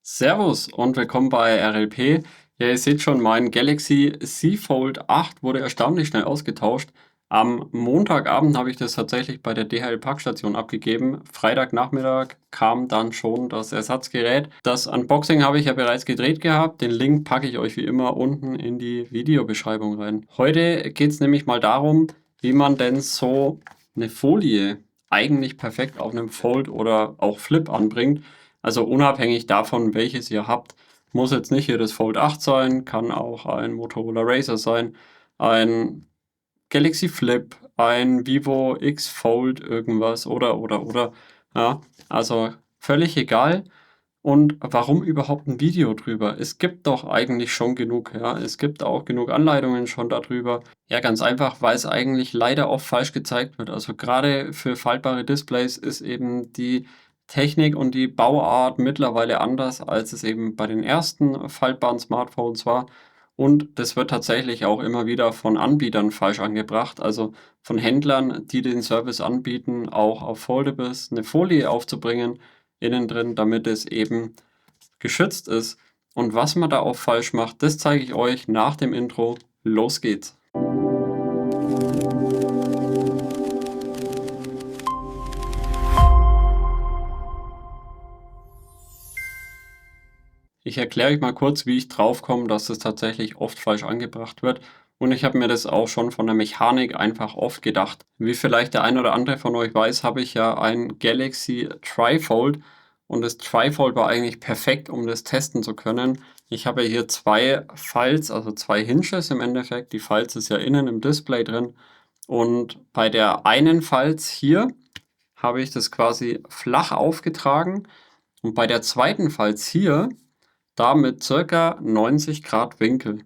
Servus und willkommen bei RLP. Ja, ihr seht schon, mein Galaxy Z Fold 8 wurde erstaunlich schnell ausgetauscht. Am Montagabend habe ich das tatsächlich bei der DHL-Packstation abgegeben. Freitagnachmittag kam dann schon das Ersatzgerät. Das Unboxing habe ich ja bereits gedreht gehabt. Den Link packe ich euch wie immer unten in die Videobeschreibung rein. Heute geht es nämlich mal darum, wie man denn so eine Folie eigentlich perfekt auf einem Fold oder auch Flip anbringt. Also unabhängig davon, welches ihr habt, muss jetzt nicht hier das Fold 8 sein, kann auch ein Motorola Razr sein, ein Galaxy Flip, ein Vivo X Fold irgendwas oder. Ja, also völlig egal. Und warum überhaupt ein Video drüber? Es gibt doch eigentlich schon genug, ja. Es gibt auch genug Anleitungen schon darüber. Ja, ganz einfach, weil es eigentlich leider oft falsch gezeigt wird. Also gerade für faltbare Displays ist eben die Technik und die Bauart mittlerweile anders, als es eben bei den ersten faltbaren Smartphones war. Und das wird tatsächlich auch immer wieder von Anbietern falsch angebracht. Also von Händlern, die den Service anbieten, auch auf Foldables eine Folie aufzubringen innen drin, damit es eben geschützt ist. Und was man da auch falsch macht, das zeige ich euch nach dem Intro. Los geht's! Ich erkläre euch mal kurz, wie ich drauf komme, dass es tatsächlich oft falsch angebracht wird. Und ich habe mir das auch schon von der Mechanik einfach oft gedacht. Wie vielleicht der ein oder andere von euch weiß, habe ich ja ein Galaxy Trifold. Und das Trifold war eigentlich perfekt, um das testen zu können. Ich habe hier zwei Files, also zwei Hinges im Endeffekt. Die Files ist ja innen im Display drin. Und bei der einen Files hier habe ich das quasi flach aufgetragen. Und bei der zweiten Files hier da mit circa 90 Grad Winkel.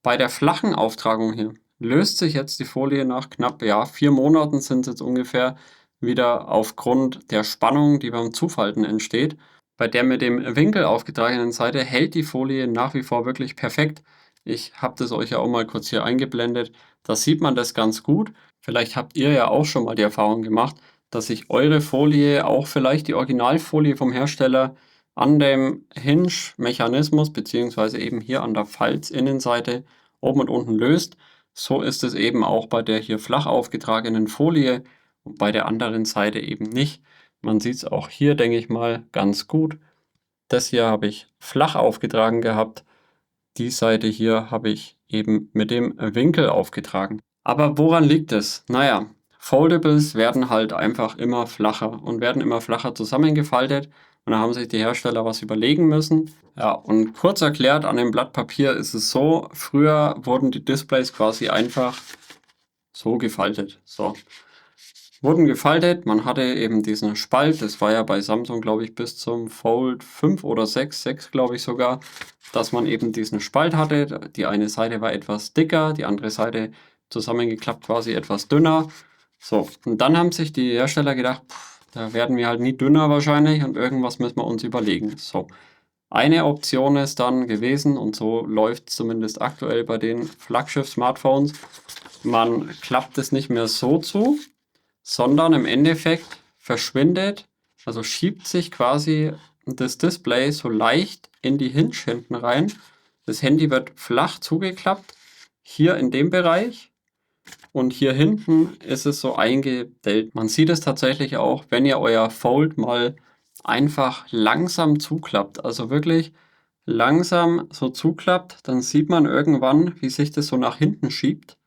Bei der flachen Auftragung hier löst sich jetzt die Folie nach knapp 4 Monaten sind es jetzt ungefähr wieder aufgrund der Spannung, die beim Zufalten entsteht. Bei der mit dem Winkel aufgetragenen Seite hält die Folie nach wie vor wirklich perfekt. Ich habe das euch ja auch mal kurz hier eingeblendet. Da sieht man das ganz gut. Vielleicht habt ihr ja auch schon mal die Erfahrung gemacht, dass sich eure Folie, auch vielleicht die Originalfolie vom Hersteller, an dem Hinge-Mechanismus beziehungsweise eben hier an der Falzinnenseite oben und unten löst. So ist es eben auch bei der hier flach aufgetragenen Folie und bei der anderen Seite eben nicht. Man sieht es auch hier, denke ich mal, ganz gut. Das hier habe ich flach aufgetragen gehabt. Die Seite hier habe ich eben mit dem Winkel aufgetragen. Aber woran liegt es? Naja, Foldables werden halt einfach immer flacher und werden immer flacher zusammengefaltet. Und da haben sich die Hersteller was überlegen müssen. Ja, und kurz erklärt, an dem Blatt Papier ist es so, früher wurden die Displays quasi einfach so gefaltet. So. Wurden gefaltet, man hatte eben diesen Spalt, das war ja bei Samsung, glaube ich, bis zum Fold 5 oder 6 glaube ich sogar, dass man eben diesen Spalt hatte. Die eine Seite war etwas dicker, die andere Seite zusammengeklappt quasi etwas dünner. So, und dann haben sich die Hersteller gedacht, da werden wir halt nie dünner wahrscheinlich und irgendwas müssen wir uns überlegen. So, eine Option ist dann gewesen, und so läuft es zumindest aktuell bei den Flaggschiff-Smartphones, man klappt es nicht mehr so zu, sondern im Endeffekt verschwindet, also schiebt sich quasi das Display so leicht in die Hinge hinten rein. Das Handy wird flach zugeklappt, hier in dem Bereich, und hier hinten ist es so eingedellt. Man sieht es tatsächlich auch, wenn ihr euer Fold mal einfach langsam zuklappt, also wirklich langsam so zuklappt, dann sieht man irgendwann, wie sich das so nach hinten schiebt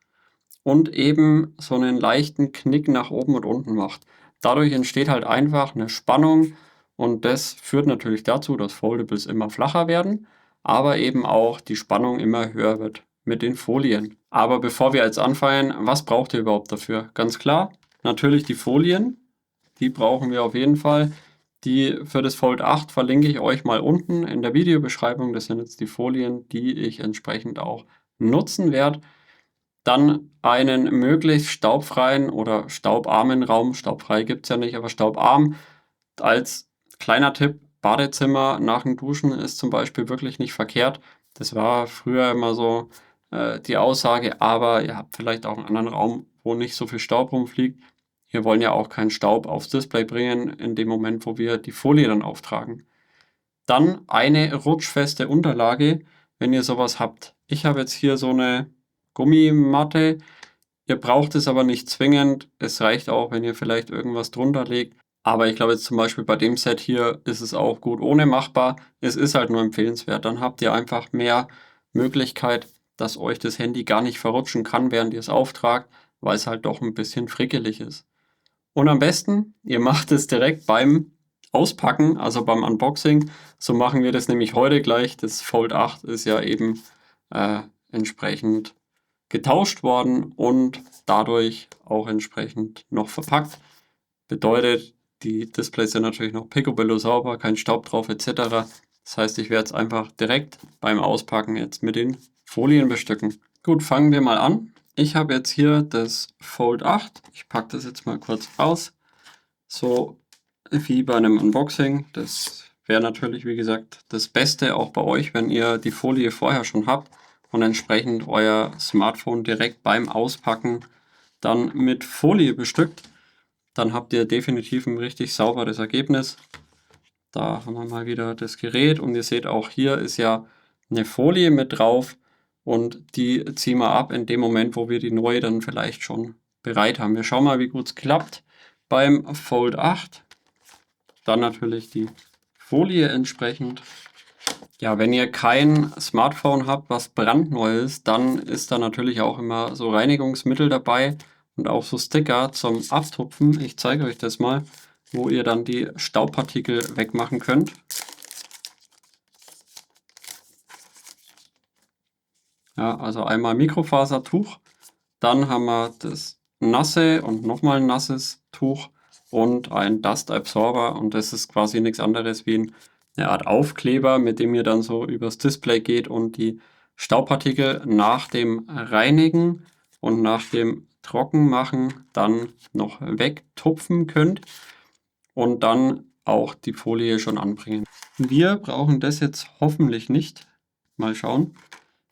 und eben so einen leichten Knick nach oben und unten macht. Dadurch entsteht halt einfach eine Spannung und das führt natürlich dazu, dass Foldables immer flacher werden, aber eben auch die Spannung immer höher wird mit den Folien. Aber bevor wir jetzt anfangen, was braucht ihr überhaupt dafür? Ganz klar, natürlich die Folien, die brauchen wir auf jeden Fall. Die für das Fold 8 verlinke ich euch mal unten in der Videobeschreibung. Das sind jetzt die Folien, die ich entsprechend auch nutzen werde. Dann einen möglichst staubfreien oder staubarmen Raum. Staubfrei gibt es ja nicht, aber staubarm. Als kleiner Tipp, Badezimmer nach dem Duschen ist zum Beispiel wirklich nicht verkehrt. Das war früher immer so die Aussage, aber ihr habt vielleicht auch einen anderen Raum, wo nicht so viel Staub rumfliegt. Wir wollen ja auch keinen Staub aufs Display bringen in dem Moment, wo wir die Folie dann auftragen. Dann eine rutschfeste Unterlage, wenn ihr sowas habt. Ich habe jetzt hier so eine Gummimatte. Ihr braucht es aber nicht zwingend. Es reicht auch, wenn ihr vielleicht irgendwas drunter legt. Aber ich glaube jetzt zum Beispiel bei dem Set hier ist es auch gut ohne machbar. Es ist halt nur empfehlenswert. Dann habt ihr einfach mehr Möglichkeit, dass euch das Handy gar nicht verrutschen kann, während ihr es auftragt, weil es halt doch ein bisschen frickelig ist. Und am besten, ihr macht es direkt beim Auspacken, also beim Unboxing. So machen wir das nämlich heute gleich. Das Fold 8 ist ja eben entsprechend getauscht worden und dadurch auch entsprechend noch verpackt. Bedeutet, die Displays sind natürlich noch picobello sauber, kein Staub drauf etc. Das heißt, ich werde es einfach direkt beim Auspacken jetzt mit den Folien bestücken. Gut, fangen wir mal an. Ich habe jetzt hier das Fold 8. Ich packe das jetzt mal kurz aus. So wie bei einem Unboxing. Das wäre natürlich, wie gesagt, das Beste auch bei euch, wenn ihr die Folie vorher schon habt und entsprechend euer Smartphone direkt beim Auspacken dann mit Folie bestückt. Dann habt ihr definitiv ein richtig sauberes Ergebnis. Da haben wir mal wieder das Gerät und ihr seht auch hier ist ja eine Folie mit drauf und die ziehen wir ab in dem Moment, wo wir die neue dann vielleicht schon bereit haben. Wir schauen mal, wie gut es klappt beim Fold 8. Dann natürlich die Folie entsprechend. Ja, wenn ihr kein Smartphone habt, was brandneu ist, dann ist da natürlich auch immer so Reinigungsmittel dabei und auch so Sticker zum Abtupfen. Ich zeige euch das mal, wo ihr dann die Staubpartikel wegmachen könnt. Ja, also einmal Mikrofasertuch, dann haben wir das nasse und nochmal ein nasses Tuch und ein Dust Absorber und das ist quasi nichts anderes wie eine Art Aufkleber, mit dem ihr dann so übers Display geht und die Staubpartikel nach dem Reinigen und nach dem Trockenmachen dann noch wegtupfen könnt und dann auch die Folie schon anbringen. Wir brauchen das jetzt hoffentlich nicht. Mal schauen.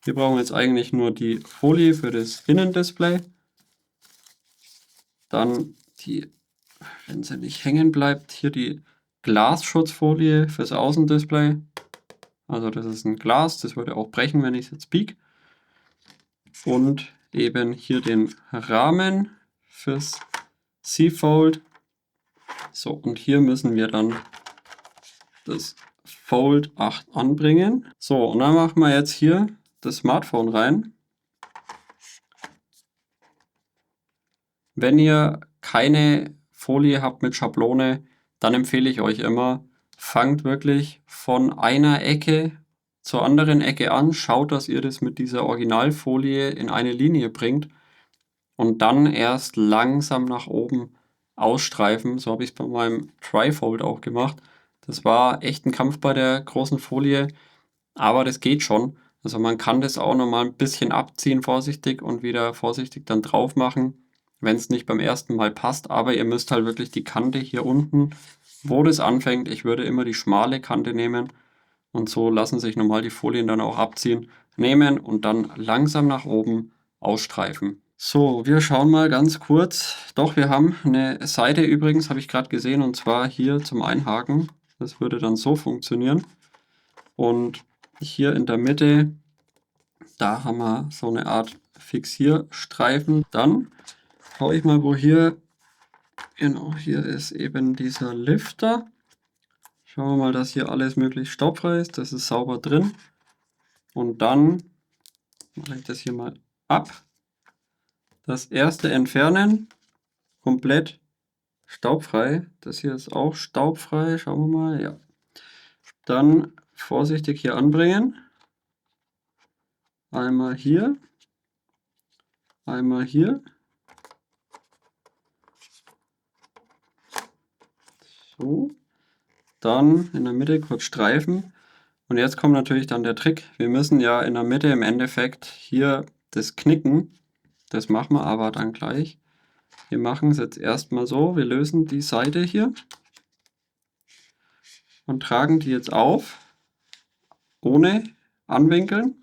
Wir brauchen jetzt eigentlich nur die Folie für das Innendisplay. Dann die, wenn sie nicht hängen bleibt, hier die Glasschutzfolie fürs Außendisplay. Also das ist ein Glas, das würde auch brechen, wenn ich es jetzt biege. Und eben hier den Rahmen fürs C-Fold. So, und hier müssen wir dann das Fold 8 anbringen. So, und dann machen wir jetzt hier das Smartphone rein. Wenn ihr keine Folie habt mit Schablone, dann empfehle ich euch immer, fangt wirklich von einer Ecke zur anderen Ecke an, schaut, dass ihr das mit dieser Originalfolie in eine Linie bringt und dann erst langsam nach oben ausstreifen. So habe ich es bei meinem Trifold auch gemacht. Das war echt ein Kampf bei der großen Folie, aber das geht schon. Also man kann das auch noch mal ein bisschen abziehen vorsichtig und wieder vorsichtig dann drauf machen, wenn es nicht beim ersten Mal passt. Aber ihr müsst halt wirklich die Kante hier unten, wo das anfängt, ich würde immer die schmale Kante nehmen und so lassen sich normal die Folien dann auch abziehen, nehmen und dann langsam nach oben ausstreifen. So, wir schauen mal ganz kurz. Doch, wir haben eine Seite übrigens, habe ich gerade gesehen, und zwar hier zum Einhaken. Das würde dann so funktionieren. Und hier in der Mitte, da haben wir so eine Art Fixierstreifen. Dann schaue ich mal, wo hier, genau, hier ist eben dieser Lifter. Schauen wir mal, dass hier alles möglichst staubfrei ist. Das ist sauber drin. Und dann mache ich das hier mal ab. Das erste entfernen, komplett staubfrei. Das hier ist auch staubfrei. Schauen wir mal, ja. Dann vorsichtig hier anbringen. Einmal hier. Einmal hier. So. Dann in der Mitte kurz streifen. Und jetzt kommt natürlich dann der Trick. Wir müssen ja in der Mitte im Endeffekt hier das knicken. Das machen wir aber dann gleich. Wir machen es jetzt erstmal so. Wir lösen die Seite hier und tragen die jetzt auf, ohne anwinkeln.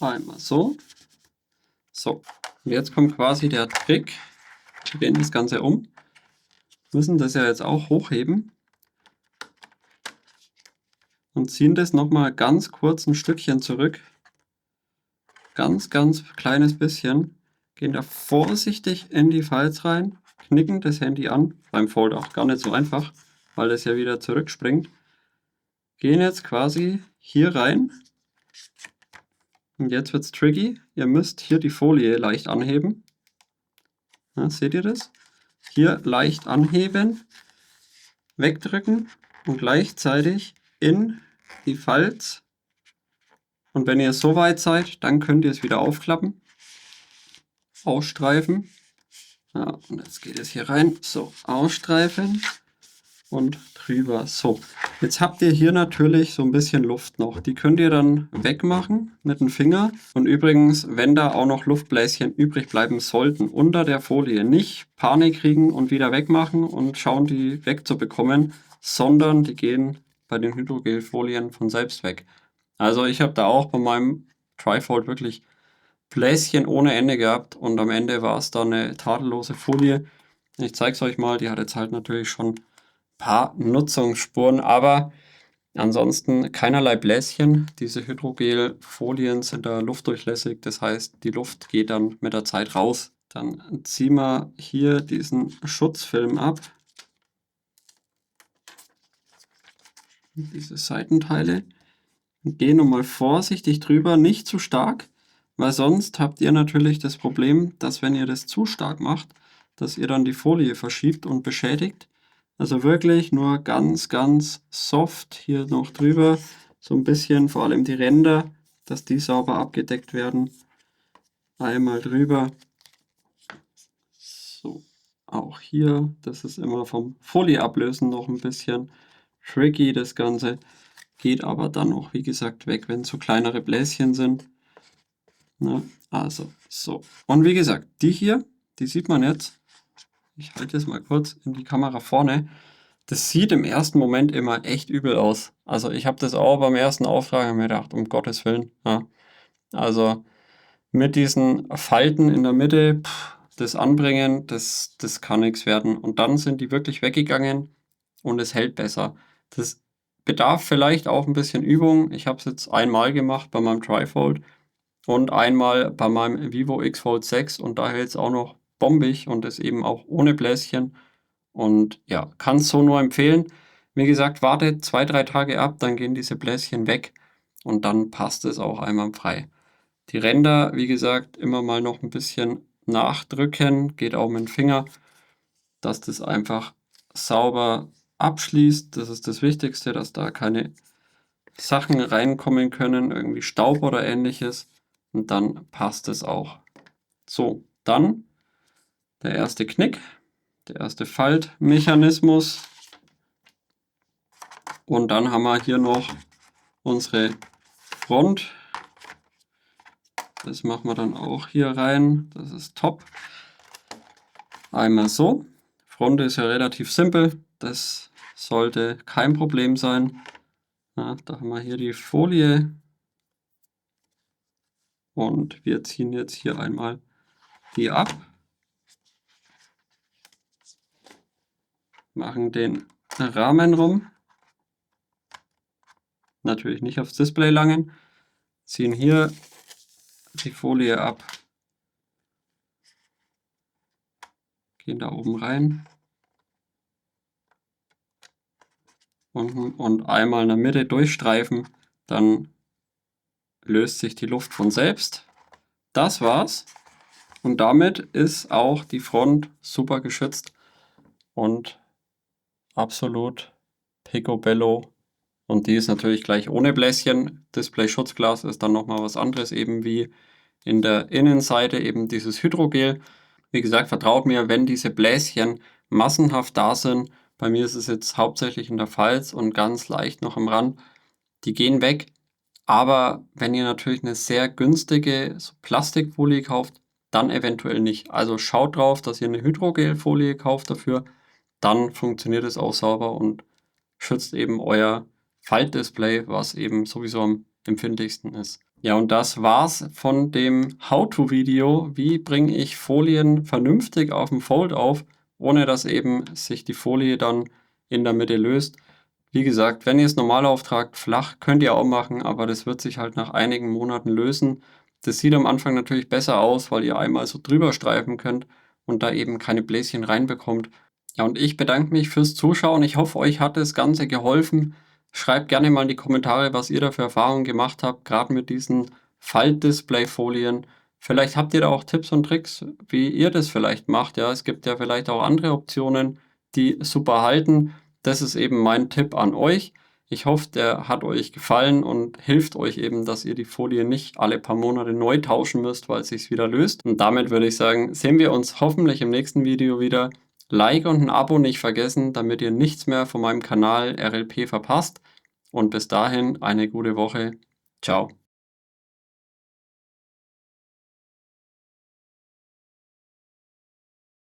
Einmal so. So, und jetzt kommt quasi der Trick. Wir drehen das Ganze um. müssen das ja jetzt auch hochheben und ziehen das nochmal ganz kurz ein Stückchen zurück. Ganz, ganz kleines bisschen. Gehen da vorsichtig in die Files rein, knicken das Handy an. Beim Fold auch gar nicht so einfach, weil das ja wieder zurückspringt. Gehen jetzt quasi hier rein. Und jetzt wird es tricky. Ihr müsst hier die Folie leicht anheben. Ja, seht ihr das? Hier leicht anheben, wegdrücken und gleichzeitig in die Falz. Und wenn ihr so weit seid, dann könnt ihr es wieder aufklappen, ausstreifen. Ja, und jetzt geht es hier rein. So, ausstreifen und drüber. So, jetzt habt ihr hier natürlich so ein bisschen Luft noch. Die könnt ihr dann wegmachen mit dem Finger. Und übrigens, wenn da auch noch Luftbläschen übrig bleiben sollten unter der Folie, nicht Panik kriegen und wieder wegmachen und schauen, die wegzubekommen, sondern die gehen bei den Hydrogelfolien von selbst weg. Also ich habe da auch bei meinem Trifold wirklich Bläschen ohne Ende gehabt und am Ende war es dann eine tadellose Folie. Ich zeige es euch mal, die hat jetzt halt natürlich schon ein paar Nutzungsspuren, aber ansonsten keinerlei Bläschen. Diese Hydrogelfolien sind da luftdurchlässig, das heißt, die Luft geht dann mit der Zeit raus. Dann ziehen wir hier diesen Schutzfilm ab. Diese Seitenteile. Gehen nochmal vorsichtig drüber, nicht zu stark, weil sonst habt ihr natürlich das Problem, dass wenn ihr das zu stark macht, dass ihr dann die Folie verschiebt und beschädigt. Also wirklich nur ganz, ganz soft hier noch drüber, so ein bisschen, vor allem die Ränder, dass die sauber abgedeckt werden. Einmal drüber. So, auch hier, das ist immer vom Folieablösen noch ein bisschen tricky, das Ganze. Geht aber dann auch, wie gesagt, weg, wenn es so kleinere Bläschen sind. Ne? Also, so. Und wie gesagt, die hier, die sieht man jetzt. Ich halte es mal kurz in die Kamera vorne. Das sieht im ersten Moment immer echt übel aus. Also ich habe das auch beim ersten Auftragen mir gedacht, um Gottes Willen. Ja. Also mit diesen Falten in der Mitte, das Anbringen, das kann nichts werden. Und dann sind die wirklich weggegangen und es hält besser. Das bedarf vielleicht auch ein bisschen Übung. Ich habe es jetzt einmal gemacht bei meinem Trifold und einmal bei meinem Vivo X Fold 6 und da hält es auch noch bombig und ist eben auch ohne Bläschen. Und ja, kann es so nur empfehlen. Wie gesagt, wartet 2, 3 Tage ab, dann gehen diese Bläschen weg und dann passt es auch einwandfrei. Die Ränder, wie gesagt, immer mal noch ein bisschen nachdrücken, geht auch mit dem Finger, dass das einfach sauber abschließt. Das ist das Wichtigste, dass da keine Sachen reinkommen können, irgendwie Staub oder ähnliches. Und dann passt es auch. So, dann der erste Knick, der erste Faltmechanismus. Und dann haben wir hier noch unsere Front. Das machen wir dann auch hier rein. Das ist top. Einmal so. Front ist ja relativ simpel. Das sollte kein Problem sein. Ja, da haben wir hier die Folie. Und wir ziehen jetzt hier einmal die ab. Machen den Rahmen rum. Natürlich nicht aufs Display langen. Ziehen hier die Folie ab. Gehen da oben rein. Unten und einmal in der Mitte durchstreifen. Dann löst sich die Luft von selbst. Das war's. Und damit ist auch die Front super geschützt und absolut picobello. Und die ist natürlich gleich ohne Bläschen. Display-Schutzglas ist dann nochmal was anderes, eben wie in der Innenseite eben dieses Hydrogel. Wie gesagt, vertraut mir, wenn diese Bläschen massenhaft da sind, bei mir ist es jetzt hauptsächlich in der Falz und ganz leicht noch am Rand, die gehen weg. Aber wenn ihr natürlich eine sehr günstige so Plastikfolie kauft, dann eventuell nicht. Also schaut drauf, dass ihr eine Hydrogelfolie kauft dafür. Dann funktioniert es auch sauber und schützt eben euer Faltdisplay, was eben sowieso am empfindlichsten ist. Ja, und das war's von dem How-to-Video. Wie bringe ich Folien vernünftig auf dem Fold auf ohne dass eben sich die Folie dann in der Mitte löst. Wie gesagt, wenn ihr es normal auftragt, flach, könnt ihr auch machen, aber das wird sich halt nach einigen Monaten lösen. Das sieht am Anfang natürlich besser aus, weil ihr einmal so drüber streifen könnt und da eben keine Bläschen reinbekommt. Ja, und ich bedanke mich fürs Zuschauen. Ich hoffe, euch hat das Ganze geholfen. Schreibt gerne mal in die Kommentare, was ihr da für Erfahrungen gemacht habt, gerade mit diesen Faltdisplayfolien. Vielleicht habt ihr da auch Tipps und Tricks, wie ihr das vielleicht macht. Ja, es gibt ja vielleicht auch andere Optionen, die super halten. Das ist eben mein Tipp an euch. Ich hoffe, der hat euch gefallen und hilft euch eben, dass ihr die Folie nicht alle paar Monate neu tauschen müsst, weil es sich wieder löst. Und damit würde ich sagen, sehen wir uns hoffentlich im nächsten Video wieder. Like und ein Abo nicht vergessen, damit ihr nichts mehr von meinem Kanal RLP verpasst. Und bis dahin eine gute Woche. Ciao.